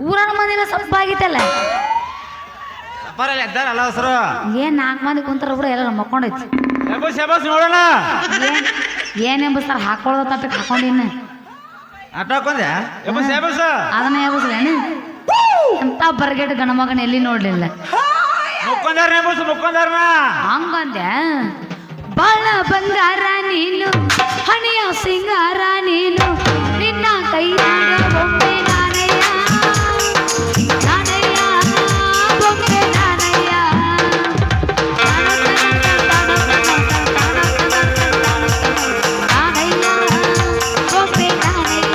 ಊರನ ಮಂದಿನ ಸಪ್ಪಾಗಿತ್ತಲ್ಲ ಬರಲ್ಲ ಎದ್ದಾರಲ್ಲ ಸರ್ ಏನ್ 4 ಮಂದಿ ಕುಂತಾರ ಬಿಡು ಎಲ್ಲ ಮಕ್ಕೊಂಡೈತಿ ಶಬಾಸ್ ನೋಡೋಣ ಏನ್ ಎಂಬಸ್ತಾರ ಹಾಕೊಳ್ಳೋದ ತಟ್ಟಕ್ಕೆ ಹಾಕೊಂಡಿನ ಆಟ ಹಾಕೊಂಡೆ ಶಬಾಸ್ ಅದನ್ನ ಎಬಸ್ಲೇನು ಎಂತ ಬರ್ಗೆಟ್ ಗಣ ಮಗನ ಎಲ್ಲಿ ನೋಡ್ಲಿಲ್ಲ ಮುಕ್ಕೊಂಡಾರ ಹಂಗಂದೆ ಬಾಳ ಬಂಗಾರ ನೀನು ಹಣಿಯ ಸಿಂಗಾರ ನೀನು ನಿನ್ನ ಕೈ ಬೊಮ್ಮೆ ನಾನಯ್ಯ ನಾನಯ್ಯ ಬೊಮ್ಮೆ ನಾನಯ್ಯ ನಾನಯ್ಯ ಬೊಮ್ಮೆ ನಾನಯ್ಯ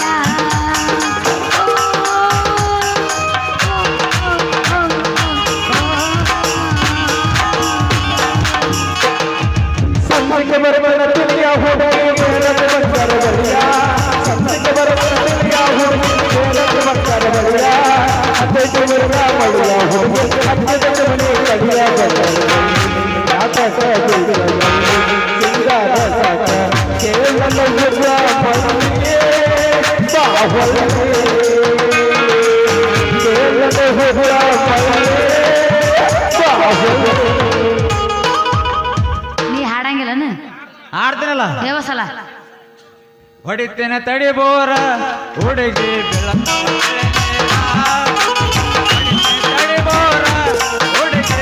ನೀ ಹಾಡಂಗಿಲ್ಲನ ಆಡ್ತೀನಲ್ಲ ದೇವಸಲ ಹೊಡಿತೇನೆ ತಡಿ ಬೋರ ಹುಡುಗಿ ತಡಿ ಬೋರ ಹುಡುಗಿ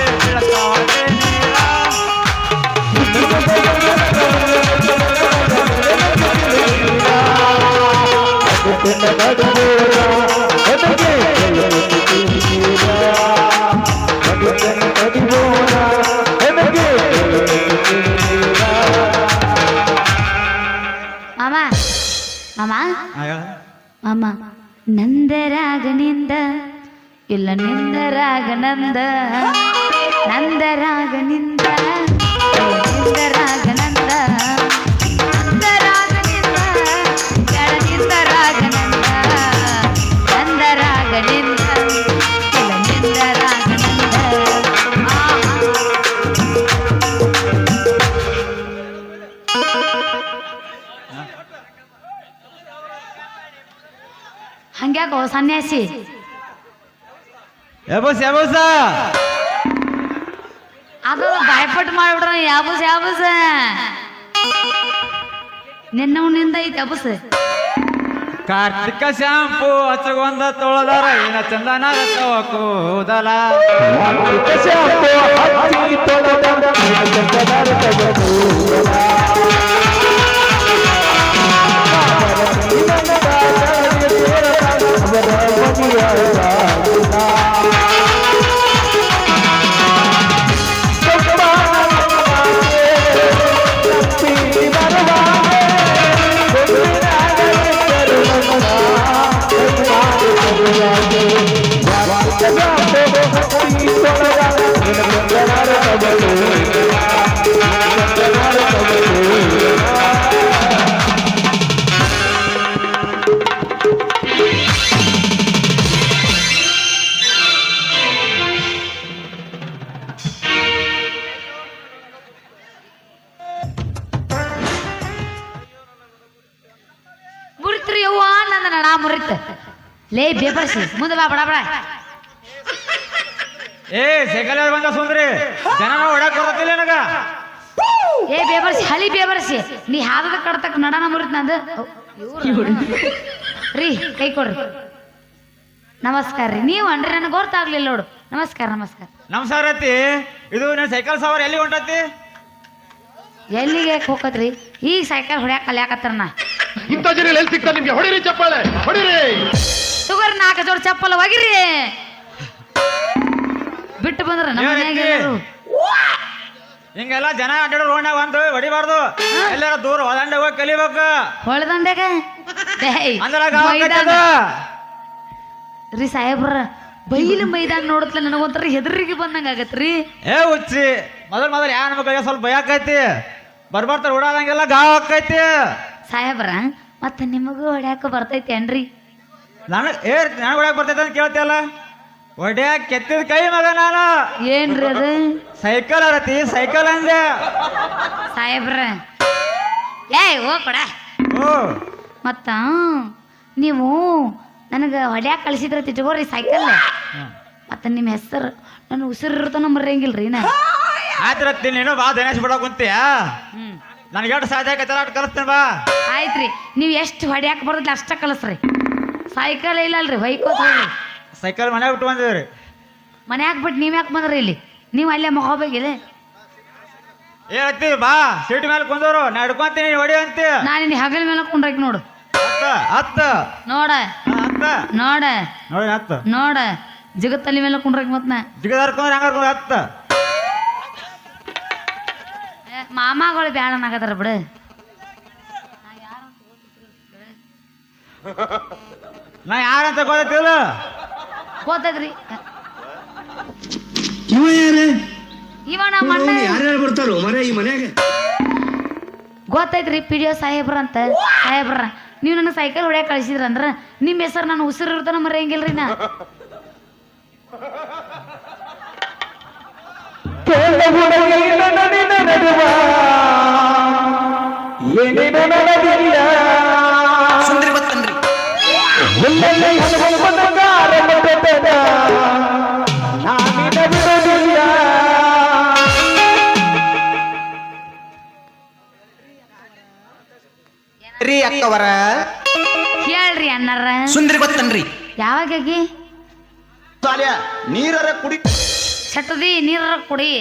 ಮಾಮ ಮಾಮ ನಂದರಾಗನಿಂದ ಇಲ್ಲ ನಿಂದರಾಗನಂದ ನಂದರಾಗನಿಂದ ನಿಂದರಾಗನಂದ ನಂದರಾಗನಿಂದ ನಿಂದರಾಗನಂದ ನಂದರಾಗನಿಂದ ಇಲ್ಲ ನಿಂದರಾಗನಂದ ಹಂಗ್ಯಾಕೋ ಸನ್ಯಾಸಿ ಅದು ಭಯಪಟ್ಟು ಮಾಡಿಬಿಡ್ರ ಯಾಬುಸ್ ನಿನ್ನವನಿಂದ ಐತಿ ಅಬುಸ್ ಕಾರ್ತಿಕ ಶಾಂಪು ಹಚ್ಚಗೊಂದ ತೊಳದಾರ ಏನ ಚಂದನ ಕೂದಲ ಮುರಿತ್ರಿ ಯವ್ವ ನಂದ ನಾ ಮುರಿತ ಲೇ ಬೇಬರ್ಸಿ ಮುಂದೆ ಬಾ ಬಡ ಬಡ ಏ ಸೈಕಲ್ ಬಂದ ಸುಂದ್ರಿ ಜನ ಹೊಡಕ್ ಬರತ್ತಿಲ್ಲ ನನಗ ಏ ಬೇಬರ್ಸಿ ಹಳಿ ಬೇಬರ್ಸಿ ನೀ ಹಾದದ ಕಡತಕ್ ನಡನ ಮುರಿತ್ ನಂದು ರೀ ಕೈ ಕೊಡ್ರಿ ನಮಸ್ಕಾರ ರೀ ನೀವು ಅನ್ರಿ ನನಗೆ ಗೊತ್ತಾಗ್ಲಿಲ್ಲ ನೋಡು ನಮಸ್ಕಾರ ನಮಸ್ಕಾರ ನಮಸ್ಕಾರ ಅತ್ತಿ ಇದು ನನ್ನ ಸೈಕಲ್ ಸವಾರ ಎಲ್ಲಿ ಹೊಂಟತಿ ಎಲ್ಲಿಗೆ ಹೋಗತ್ರಿ ಈಗ ಸೈಕಲ್ ಹೊಡ್ಯಾಕ ಕಲ್ಯಾಕತ್ತಾರ ನಾ ಇಂಥ ಜನ ಎಲ್ಲಿ ಸಿಗ್ತಾರೆ ನಿಮ್ಗೆ? ಹೊಡಿರಿ ಚಪ್ಪಾಳೆ ಹೊಡಿರಿ. ತಗೋರಿ 4 ಜೋಡಿ ಚಪ್ಪಲ್ ಒಗಿರಿ ಬಿಟ್ಟು ಬಂದ್ರ ನಮ್ಮ ಮನ್ಯಾಗ ಎಲ್ಲರೂ ಹಿಂಗೆಲ್ಲ ಜನ ಅಡ್ಡಾಡೋ ರೋಡ್ನಾಗ ಒಂದು ಹೊಡಿಬಾರ್ದು ಎಲ್ಲಾರ ದೂರ ಹೊಲಂಡ ಹೋಗಿ ಕಲಿಬೇಕು ಹೊಳದಂಡ್ಯಾಗ ರೀ ಸಾಹೇಬ್ರ ಬೈಲು ಮೈದಾನ ನೋಡತ್ಲ ನನಗೊಂಥರ ಹೆದರಿಗೆ ಬಂದಂಗ ಆಗತ್ರಿ ಏ ಹುಚ್ಚಿ ಮೊದಲ್ ಯಾ ನಮಗ ಸ್ವಲ್ಪ ಭಯ ಆಕೈತಿ ಬರ್ಬರ್ತಾರ ಓಡಾದಂಗೆಲ್ಲ ಗಾವ್ ಆಕೈತಿ. ಸಾಹೇಬ್ರ ಮತ್ತೆ ನಿಮಗೂ ಹೊಡ್ಯಾಕ ಬರ್ತೈತೇನ್ರಿ? ನನಗೆ ಹೊಡ್ಯಾಕ್ ಬರ್ತೈತೆ ಅಂತ ಕೇಳ್ತಿಯಲ್ಲ. ಹೊಡ್ಯಾಕ್ ಕೆತ್ತಿದ ಕೈ ಮಗ ನಾನು. ಏನ್ರಿ ಅದು? ಸೈಕಲ್ ಅರತಿ ಸೈಕಲ್ ಅಂದೆ. ಸಾಹೇಬ್ರ ಓ ಕೊಡ. ಓ ಮತ್ತ ನೀವು ನನಗೆ ಹೊಡ್ಯಾಕ ಕಳಿಸಿದ್ರ ತಿಟ್ಕೋರಿ ಸೈಕಲ್. ಮತ್ತೆ ನಿಮ್ಮ ಹೆಸರು ನನ್ನ ಉಸಿರಿರ್ತಾನ ಮರ್ಯಂಗಿಲ್ರಿ ನಾ. ಆಯ್ತು ನೀನು ಬಾ ದಿನೇಶ್ ಬಿಡೋ ಕುಂತೀಯ. ನನಗೆ ಎಷ್ಟು ಸಾಧ್ಯ ಆಕೈತಲ್ಲ ಅಷ್ಟು ಕಲಿಸ್ತೇನೆ ಬಾ. ಆಯ್ತ್ರಿ, ನೀವು ಎಷ್ಟು ಹೊಡ್ಯಾಕ ಬರೋದಿಲ್ಲ ಅಷ್ಟ ಕಲಿಸ್ರಿ. ಸೈಕಲ್ ಇಲ್ಲಲ್ರಿ ಹೊಯ್ಕೋತ ಹೋಗ್ರಿ. ಸೈಕಲ್ ಮನೆ ಬಿಟ್ಟು ಬಂದಿವ್ರಿ. ಮನ್ಯಾಗ ಬಿಟ್ಟು ನೀವ್ ಯಾಕೆ ಬಂದ್ರಿ ಇಲ್ಲಿ? ನೀವು ಅಲ್ಲೇ ಮಗೋಬೇಕಿಲ್ಲ. ಏನತ್ತಿ ಬಾ ಸೀಟ್ ಮೇಲೆ ಕುಂದವ್ರು ನಾ ಹಿಡ್ಕೊಂತೀನಿ ಹೊಡಿ ಅಂತಿ. ನಾನು ನಿನ್ನ ಹಗಲ ಮೇಲೆ ಕುಂಡ್ರಕ್ ನೋಡು. ಹತ್ತ ನೋಡ ಹತ್ತ ನೋಡ ನೋಡಿ ಹತ್ತ ನೋಡ ಜಿಗತ್ತಲ್ಲಿ ಮೇಲೆ ಕುಂಡ್ರಕ್ ಮತ್ ನಾ ಜಿಗದಾರ್ಕೊಂಡ್ರೆ ಹಂಗಾರ ಹತ್ತ. ಮಾಮಾಗಳು ಬ್ಯಾಡ ನಾಗದಾರ ಬಿಡು. ನಾ ಯಾರಂತ ಗೊತ್ತಿಲ್ಲ. ಗೊತ್ತೈತ್ರಿ ಇವ ಯಾರ? ಇವ ನಮ್ಮ ಅಣ್ಣ. ಯಾರ್ಯಾರು ಬರ್ತಾರೋ ಮರ ಈ ಮನ್ಯಾಗ? ಗೊತ್ತೈತ್ರಿ ಪಿ ಡಿ ಒ ಸಾಹೇಬ್ರ ಅಂತ. ಸಾಹೇಬ್ರ ನೀವು ನನಗೆ ಸೈಕಲ್ ಹೊಡ್ಯಾಕ ಕಳಿಸಿದ್ರಂದ್ರ ನಿಮ್ಮ ಹೆಸರು ನಾನು ಉಸಿರು ಇರ್ತಾನ ಮರೆಯಂಗಿಲ್ರಿ ನಾ. ಸುಂದ್ರಿ ಗೊತ್ತನ್ರಿ. ರೀ ಅಕ್ಕವರ ಹೇಳ್ರಿ ಅಣ್ಣಾರ. ಸುಂದ್ರಿ ಗೊತ್ತನ್ರಿ. ಯಾವಾಗಾಗಿ ನೀರರ ಕುಡಿ ಚಟ್ಟದಿ ನೀರ ಕುಡಿ.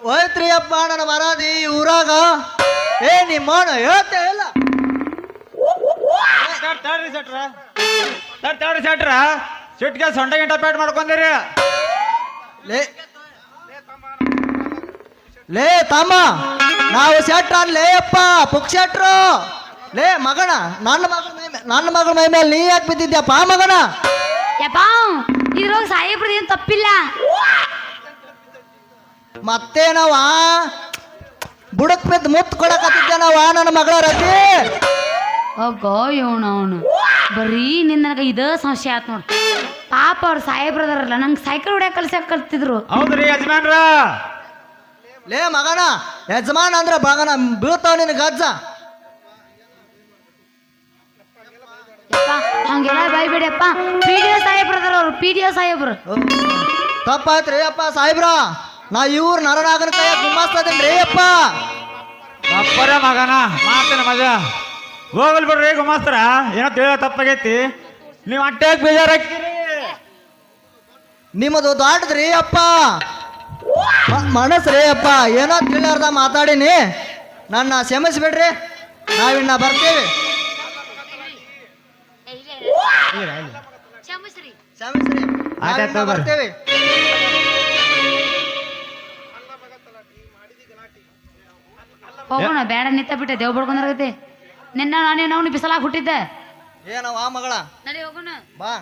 ಹೋಯ್ತ್ರಿ ಅಪ್ಪ ನನ್ನ ಮರಾದಿ ಊರಾಗ ಏ ನಿಮ್ಮಣ್ಣ ಹೇಳ್ತೇ ಇಲ್ಲ ತಡ್ರಿ ಸೆಟ್ರ ಸಿಟ್ಗೆ ಸೊಂಟ ಗಿಂಟ ಪೇಟ್ ಮಾಡ್ಕೊಂಡಿರಿ. ಲೇ ಲೇ ತಮ್ಮ ನಾವು ಶೆಟ್ರ ಲೇ ಅಪ್ಪ ಪುಕ್ ಶೆಟ್ರು ಲೇ ಮಗನ ನನ್ನ ಮಗಳ ಮೈ ಮೇಲೆ ನೀ ಯಾಕೆ ಬಿದ್ದಿದ್ಯಪ್ಪ ಮಗನ ಯಪ್ಪ ಇದ್ರೊಳಗ ಸಾಹೇಬ್ರದ್ದು ಏನು ತಪ್ಪಿಲ್ಲ. ಮತ್ತೆ ನಾವ ಬುಡಕ್ ಬಿದ್ದು ಮುತ್ತು ಕೊಡಕತ್ತಿದ್ದೆ ನಾವ ನನ್ನ ಮಗಳ ರತಿ ಹೋಗೋ ಅವನು ಬರೀ ನಿನ್ನ ಇದ ಸಮಸ್ಯೆ ಆತ್ ನೋಡ್. ಪಾಪ ಅವ್ರ ಸಾಹೇಬ್ರದಾರಲ್ಲ ನಂಗೆ ಸೈಕಲ್ ಹೊಡ್ಯಾಕ ಕಲ್ಸಕ್ ಕಲ್ತಿದ್ರು. ಹೌದ್ರಿ ಯಜಮಾನ್ರ. ಲೇ ಮಗನ ಯಜಮಾನ್ ಅಂದ್ರ ಮಗನ ಬೀಳ್ತಾವ ನಿನ್ ಗಜ್ಜ ಯಪ್ಪ ಹಂಗೆಲ್ಲ ಬೈಬೇಡಪ್ಪ. PDO ಸಾಹೇಬ್ರದಾರ ಅವ್ರು PDO ಸಾಹೇಬ್ರು. ತಪ್ಪಾಯ್ತ್ರಿ ಅಪ್ಪ ಸಾಹೇಬ್ರ ನಾ ಇವ್ರ ನರನಾಗನ ಕೈಯ ಗುಮ್ಮಾಸ್ತದೇನ್ರಿ ಅಪ್ಪ ಅಪ್ಪರ ಮಗನ ಮಾತನ ಮಜಾ ಹೋಗಲ್ ಬಿಡ್ರಿ ಗುಮಾಸ್ತರ ಏನೋ ತಿಳಿಯೋ ತಪ್ಪಾಗೈತಿ. ನೀವು ಅಟ್ಟಾಗ ಬೇಜಾರಾಗ್ತೀರಿ. ನಿಮ್ಮದು ದಾಟದ್ರಿ ಅಪ್ಪ ಮನಸ್ರಿ ಅಪ್ಪ ಏನೋ ತಿಳಿಯಾರ್ದ ಮಾತಾಡೀನಿ ನನ್ನ ಕ್ಷಮಿಸ್ಬಿಡ್ರಿ ನಾವಿನ್ನ ಬರ್ತೀವಿ ಕ್ಷಮಿಸ್ರಿ ಆಯ್ತಾಯ್ತು, ನಾವಿನ್ನ ಬರ್ತೀವಿ ಹೋಗೋಣ ಬೇಡ ನಿಂತ ಬಿಟ್ಟೆ ದೇವ್ ಬಡ್ಕೊಂಡ್ರಾಗತ್ತೆ. ನಿನ್ನ ನಾನೇ ನಾವು ಬಿಸಲಾಗ ಹುಟ್ಟಿದ್ದೆ. ಏನವ ಮಗಳ ನಡಿ ಹೋಗೋಣ. ಬಾ